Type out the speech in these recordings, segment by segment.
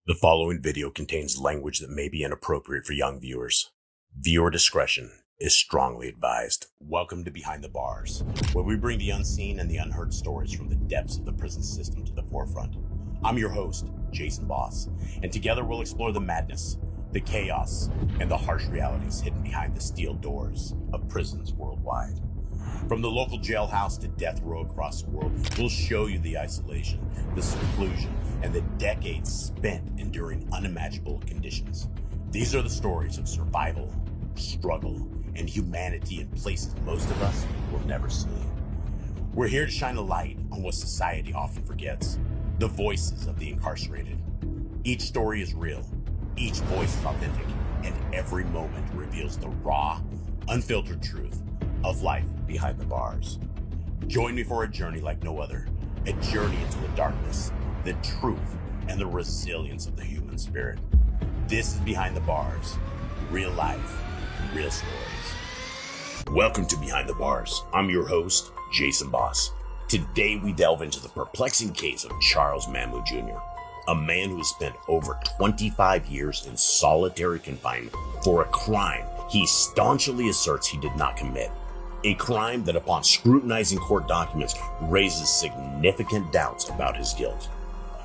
The following video contains language that may be inappropriate for young viewers. Viewer discretion is strongly advised. Welcome to Behind the Bars, where we bring the unseen and the unheard stories from the depths of the prison system to the forefront. I'm your host, Jason Boss, and together we'll explore the madness, the chaos, and the harsh realities hidden behind the steel doors of prisons worldwide. From the local jailhouse to death row across the world, we'll show you the isolation, the seclusion, and the decades spent enduring unimaginable conditions. These are the stories of survival, struggle, and humanity in places most of us will never see. We're here to shine a light on what society often forgets, the voices of the incarcerated. Each story is real, each voice is authentic, and every moment reveals the raw, unfiltered truth of life behind the bars. Join me for a journey like no other, a journey into the darkness, the truth, and the resilience of the human spirit. This is Behind the Bars, real life, real stories. Welcome to Behind the Bars. I'm your host, Jason Boss. Today we delve into the perplexing case of Charles Mamou Jr., a man who has spent over 25 years in solitary confinement for a crime he staunchly asserts he did not commit. A crime that, upon scrutinizing court documents, raises significant doubts about his guilt.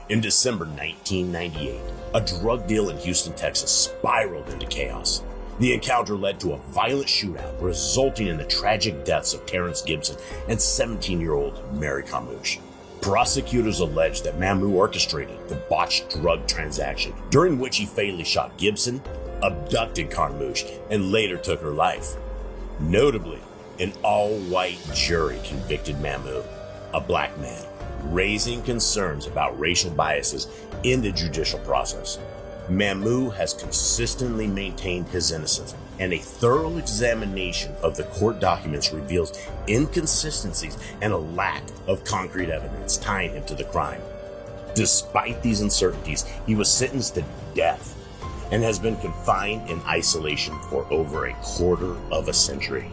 In December 1998, a drug deal in Houston, Texas spiraled into chaos. The encounter led to a violent shootout, resulting in the tragic deaths of Terrence Gibson and 17-year-old Mary Carmouche. Prosecutors alleged that Mamu orchestrated the botched drug transaction, during which he fatally shot Gibson, abducted Carmouche, and later took her life. Notably, an all-white jury convicted Mamou, a black man, raising concerns about racial biases in the judicial process. Mamou has consistently maintained his innocence, and a thorough examination of the court documents reveals inconsistencies and a lack of concrete evidence tying him to the crime. Despite these uncertainties, he was sentenced to death and has been confined in isolation for over a quarter of a century.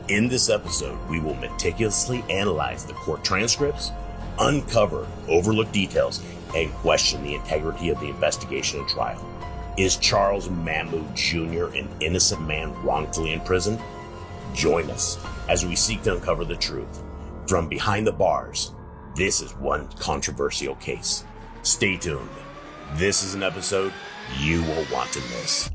In this episode, we will meticulously analyze the court transcripts, uncover overlooked details, and question the integrity of the investigation and trial. Is Charles Mamou Jr. an innocent man wrongfully imprisoned? Join us as we seek to uncover the truth. From Behind the Bars, this is one controversial case. Stay tuned. This is an episode you will want to miss.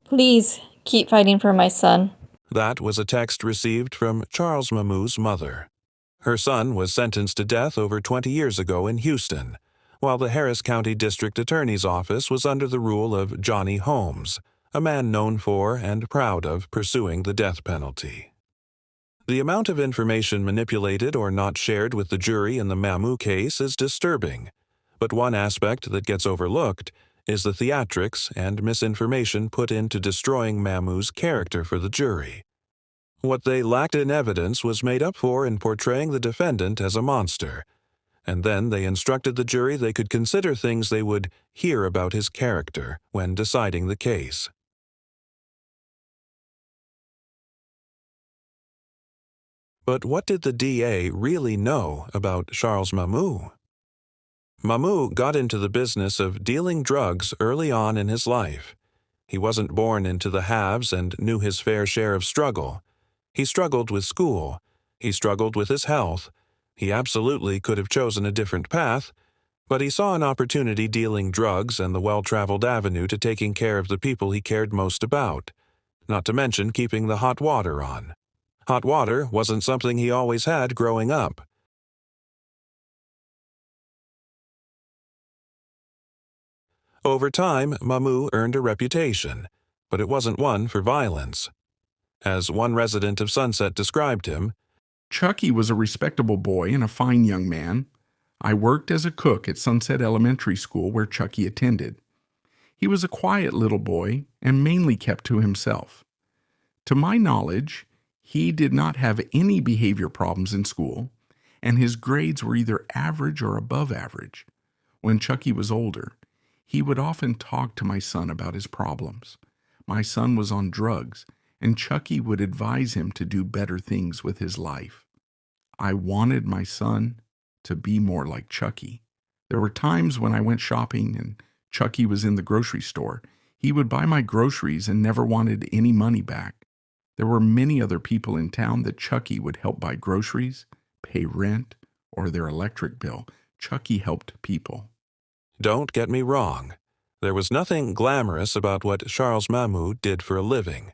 Please keep fighting for my son. That was a text received from Charles Mamou's mother. Her son was sentenced to death over 20 years ago in Houston, while the Harris County District Attorney's Office was under the rule of Johnny Holmes, a man known for and proud of pursuing the death penalty. The amount of information manipulated or not shared with the jury in the Mamou case is disturbing, but one aspect that gets overlooked is the theatrics and misinformation put into destroying Mamou's character for the jury. What they lacked in evidence was made up for in portraying the defendant as a monster, and then they instructed the jury they could consider things they would hear about his character when deciding the case. But what did the DA really know about Charles Mamou? Mamou got into the business of dealing drugs early on in his life. He wasn't born into the haves and knew his fair share of struggle. He struggled with school. He struggled with his health. He absolutely could have chosen a different path, but he saw an opportunity dealing drugs and the well-traveled avenue to taking care of the people he cared most about, not to mention keeping the hot water on. Hot water wasn't something he always had growing up. Over time, Mamou earned a reputation, but it wasn't one for violence. As one resident of Sunset described him, Chucky was a respectable boy and a fine young man. I worked as a cook at Sunset Elementary School where Chucky attended. He was a quiet little boy and mainly kept to himself. To my knowledge, he did not have any behavior problems in school, and his grades were either average or above average. When Chucky was older, he would often talk to my son about his problems. My son was on drugs, and Chucky would advise him to do better things with his life. I wanted my son to be more like Chucky. There were times when I went shopping and Chucky was in the grocery store. He would buy my groceries and never wanted any money back. There were many other people in town that Chucky would help buy groceries, pay rent, or their electric bill. Chucky helped people. Don't get me wrong. There was nothing glamorous about what Charles Mamou did for a living.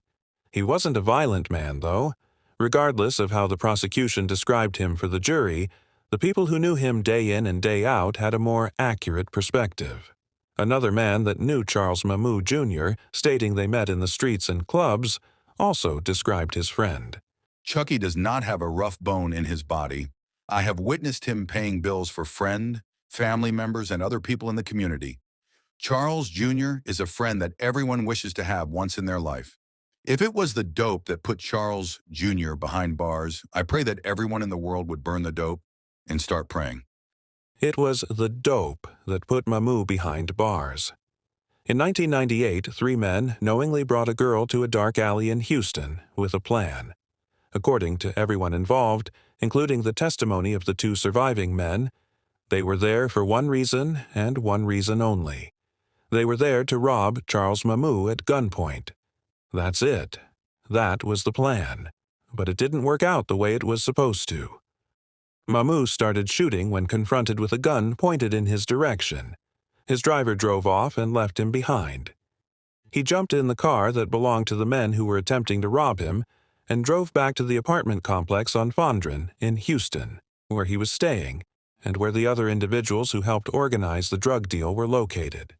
He wasn't a violent man, though. Regardless of how the prosecution described him for the jury, the people who knew him day in and day out had a more accurate perspective. Another man that knew Charles Mamou Jr., stating they met in the streets and clubs, also described his friend. Chucky does not have a rough bone in his body. I have witnessed him paying bills for friends, family members, and other people in the community. Charles Jr. is a friend that everyone wishes to have once in their life. If it was the dope that put Charles Jr. behind bars, I pray that everyone in the world would burn the dope and start praying. It was the dope that put Mamou behind bars. In 1998, 3 men knowingly brought a girl to a dark alley in Houston with a plan. According to everyone involved, including the testimony of the 2 surviving men, they were there for one reason and one reason only. They were there to rob Charles Mamou at gunpoint. That's it. That was the plan. But it didn't work out the way it was supposed to. Mamou started shooting when confronted with a gun pointed in his direction. His driver drove off and left him behind. He jumped in the car that belonged to the men who were attempting to rob him and drove back to the apartment complex on Fondren in Houston, where he was staying and where the other individuals who helped organize the drug deal were located.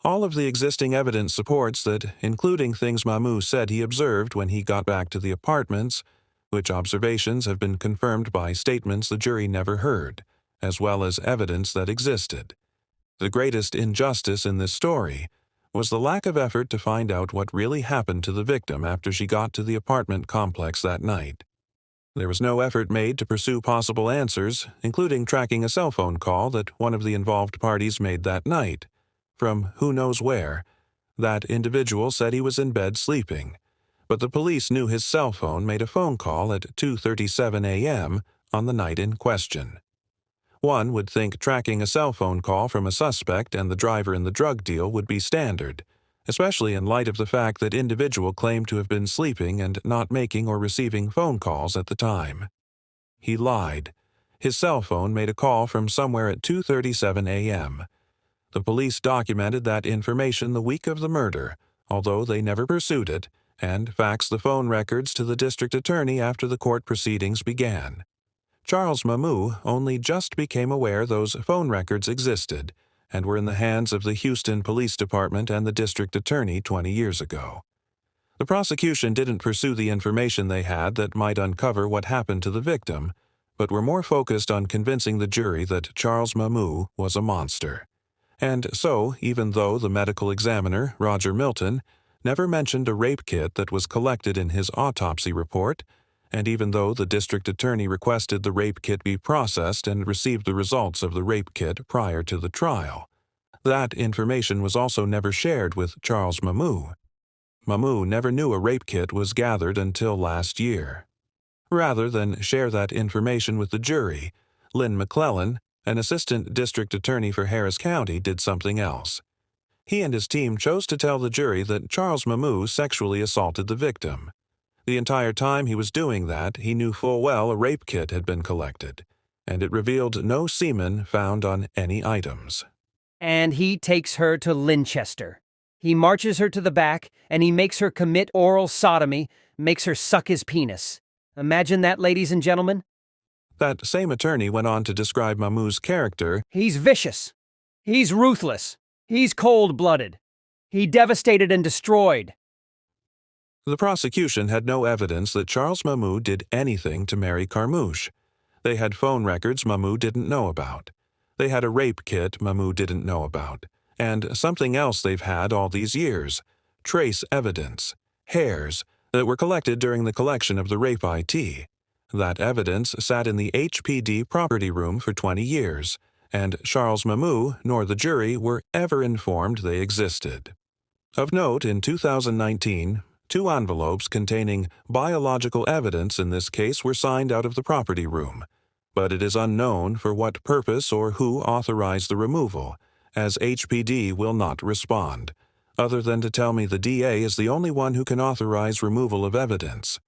All of the existing evidence supports that, including things Mamou said he observed when he got back to the apartments, which observations have been confirmed by statements the jury never heard, as well as evidence that existed. The greatest injustice in this story was the lack of effort to find out what really happened to the victim after she got to the apartment complex that night. There was no effort made to pursue possible answers, including tracking a cell phone call that one of the involved parties made that night. From who knows where, that individual said he was in bed sleeping, but the police knew his cell phone made a phone call at 2:37 a.m. on the night in question. One would think tracking a cell phone call from a suspect and the driver in the drug deal would be standard, especially in light of the fact that individual claimed to have been sleeping and not making or receiving phone calls at the time. He lied. His cell phone made a call from somewhere at 2:37 a.m. The police documented that information the week of the murder, although they never pursued it, and faxed the phone records to the district attorney after the court proceedings began. Charles Mamou only just became aware those phone records existed and were in the hands of the Houston Police Department and the district attorney 20 years ago. The prosecution didn't pursue the information they had that might uncover what happened to the victim, but were more focused on convincing the jury that Charles Mamou was a monster. And so, even though the medical examiner, Roger Milton, never mentioned a rape kit that was collected in his autopsy report, and even though the district attorney requested the rape kit be processed and received the results of the rape kit prior to the trial, that information was also never shared with Charles Mamou. Mamou never knew a rape kit was gathered until last year. Rather than share that information with the jury, Lynn McClellan, an assistant district attorney for Harris County, did something else. He and his team chose to tell the jury that Charles Mamou sexually assaulted the victim. The entire time he was doing that, he knew full well a rape kit had been collected, and it revealed no semen found on any items. And he takes her to Linchester. He marches her to the back, and he makes her commit oral sodomy, makes her suck his penis. Imagine that, ladies and gentlemen. That same attorney went on to describe Mamou's character. He's vicious. He's ruthless. He's cold-blooded. He devastated and destroyed. The prosecution had no evidence that Charles Mamou did anything to Mary Carmouche. They had phone records Mamou didn't know about. They had a rape kit Mamou didn't know about. And something else they've had all these years: trace evidence, hairs, that were collected during the collection of the rape IT. That evidence sat in the HPD property room for 20 years, and Charles Mamou nor the jury were ever informed they existed. Of note, in 2019, 2 envelopes containing biological evidence in this case were signed out of the property room. but it is unknown for what purpose or who authorized the removal, as HPD will not respond, other than to tell me the DA is the only one who can authorize removal of evidence.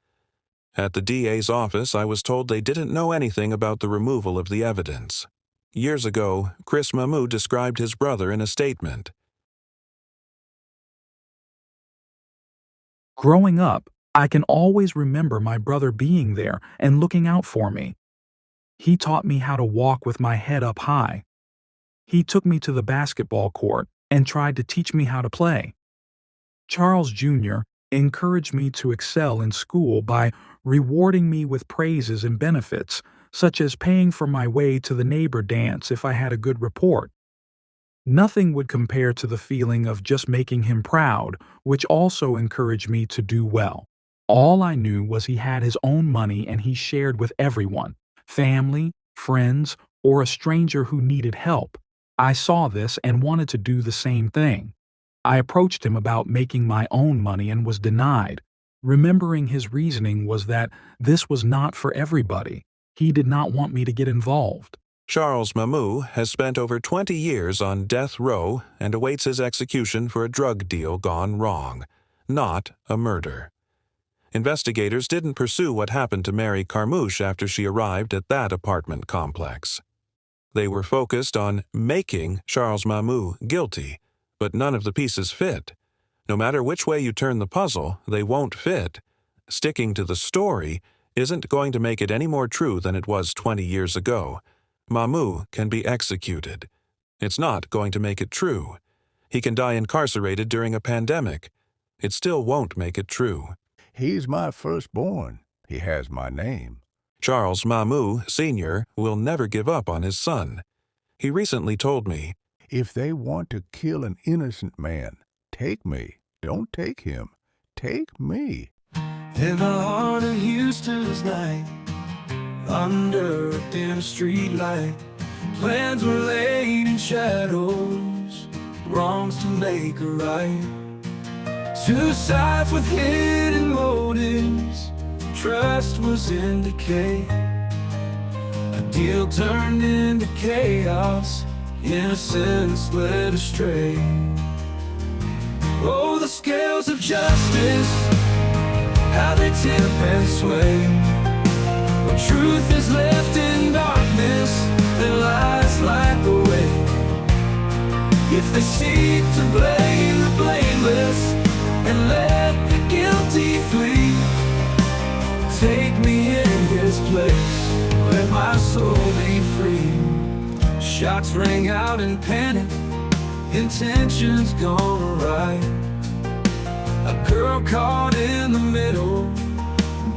At the DA's office, I was told they didn't know anything about the removal of the evidence. Years ago, Chris Mamou described his brother in a statement. Growing up, I can always remember my brother being there and looking out for me. He taught me how to walk with my head up high. He took me to the basketball court and tried to teach me how to play. Charles Jr. encouraged me to excel in school by rewarding me with praises and benefits, such as paying for my way to the neighbor dance if I had a good report. Nothing would compare to the feeling of just making him proud, which also encouraged me to do well. All I knew was he had his own money and he shared with everyone, family, friends, or a stranger who needed help. I saw this and wanted to do the same thing. I approached him about making my own money and was denied. Remembering his reasoning was that this was not for everybody. He did not want me to get involved. Charles Mamou has spent over 20 years on death row and awaits his execution for a drug deal gone wrong, not a murder. Investigators didn't pursue what happened to Mary Carmouche after she arrived at that apartment complex. They were focused on making Charles Mamou guilty, but none of the pieces fit. No matter which way you turn the puzzle, they won't fit. Sticking to the story isn't going to make it any more true than it was 20 years ago. Mamou can be executed. It's not going to make it true. He can die incarcerated during a pandemic. It still won't make it true. He's my firstborn. He has my name. Charles Mamou, Sr. will never give up on his son. He recently told me, If they want to kill an innocent man, take me. Don't take him. Take me. In the heart of Houston's night, under a dim street light, plans were laid in shadows, wrongs to make a right. Two sides with hidden motives, trust was in decay. A deal turned into chaos, innocence led astray. Oh, the scales of justice, how they tip and sway. When truth is left in darkness, then lies light the way. If they seek to blame the blameless and let the guilty flee, take me in his place, let my soul be free. Shots rang out in panic, intentions gone awry. A girl caught in the middle,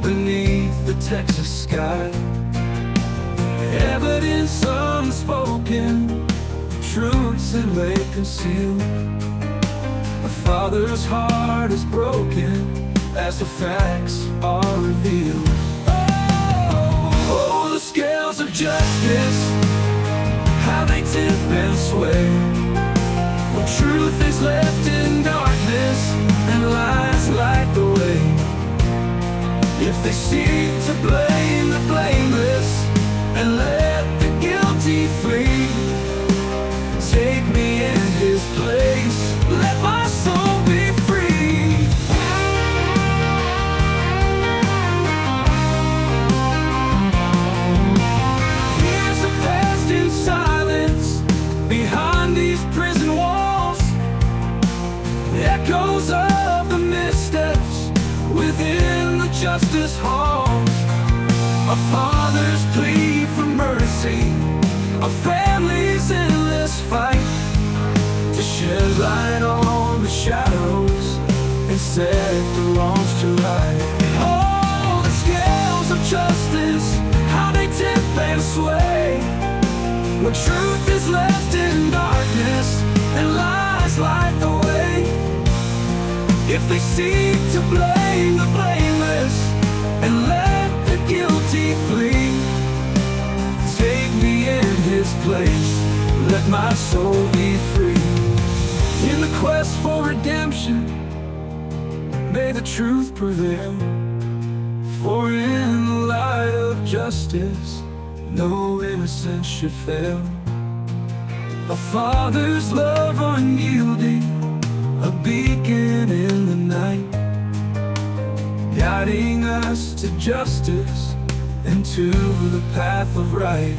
beneath the Texas sky. Evidence unspoken, truths that lay concealed. A father's heart is broken as the facts are revealed. Oh, the scales of justice, how they tip and sway. When truth is left in darkness and lies light the way. If they seek to blame the blameless and let the guilty flee, take me in his place, let my soul be free. Years have passed in silence behind these prison walls, echoes of the missteps within the justice halls. A father's plea for mercy, a family's endless fight to shed light on the shadows and set the wrongs to right. Oh, the scales of justice, how they tip and sway. When truth is left in darkness and lies light the way. If they seek to blame the blameless and let the guilty flee, take me in his place, let my soul be free. In the quest for redemption, may the truth prevail. For in the light of justice, no innocence should fail. A father's love unyielding, a beacon in the night, guiding us to justice and to the path of right.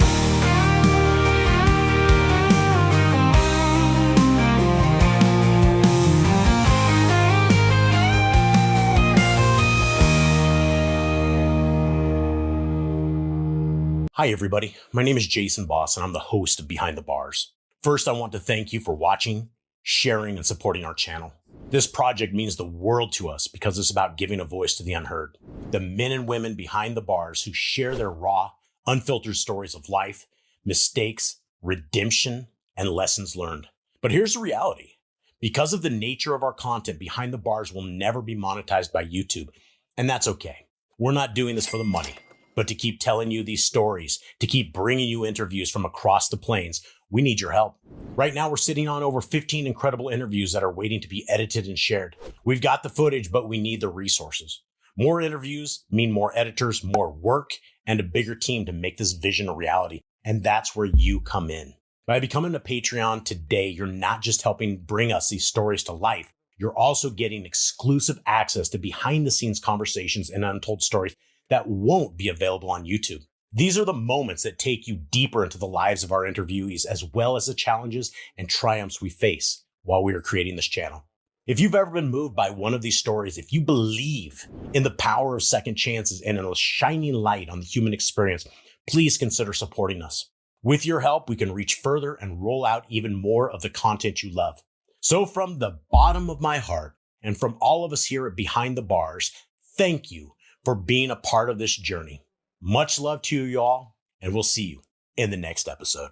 Hi everybody, my name is Jason Boss and I'm the host of Behind the Bars. First, I want to thank you for watching, sharing, and supporting our channel. This project means the world to us because it's about giving a voice to the unheard. The men and women behind the bars who share their raw, unfiltered stories of life, mistakes, redemption, and lessons learned. But here's the reality. Because of the nature of our content, Behind the Bars will never be monetized by YouTube, and that's okay. We're not doing this for the money, but to keep telling you these stories, to keep bringing you interviews from across the plains, we need your help. Right now, we're sitting on over 15 incredible interviews that are waiting to be edited and shared. We've got the footage, but we need the resources. More interviews mean more editors, more work, and a bigger team to make this vision a reality. And that's where you come in. By becoming a Patreon today, you're not just helping bring us these stories to life, you're also getting exclusive access to behind-the-scenes conversations and untold stories that won't be available on YouTube. These are the moments that take you deeper into the lives of our interviewees, as well as the challenges and triumphs we face while we are creating this channel. If you've ever been moved by one of these stories, if you believe in the power of second chances and in a shining light on the human experience, please consider supporting us. With your help, we can reach further and roll out even more of the content you love. So from the bottom of my heart and from all of us here at Behind the Bars, thank you for being a part of this journey. Much love to you all, and we'll see you in the next episode.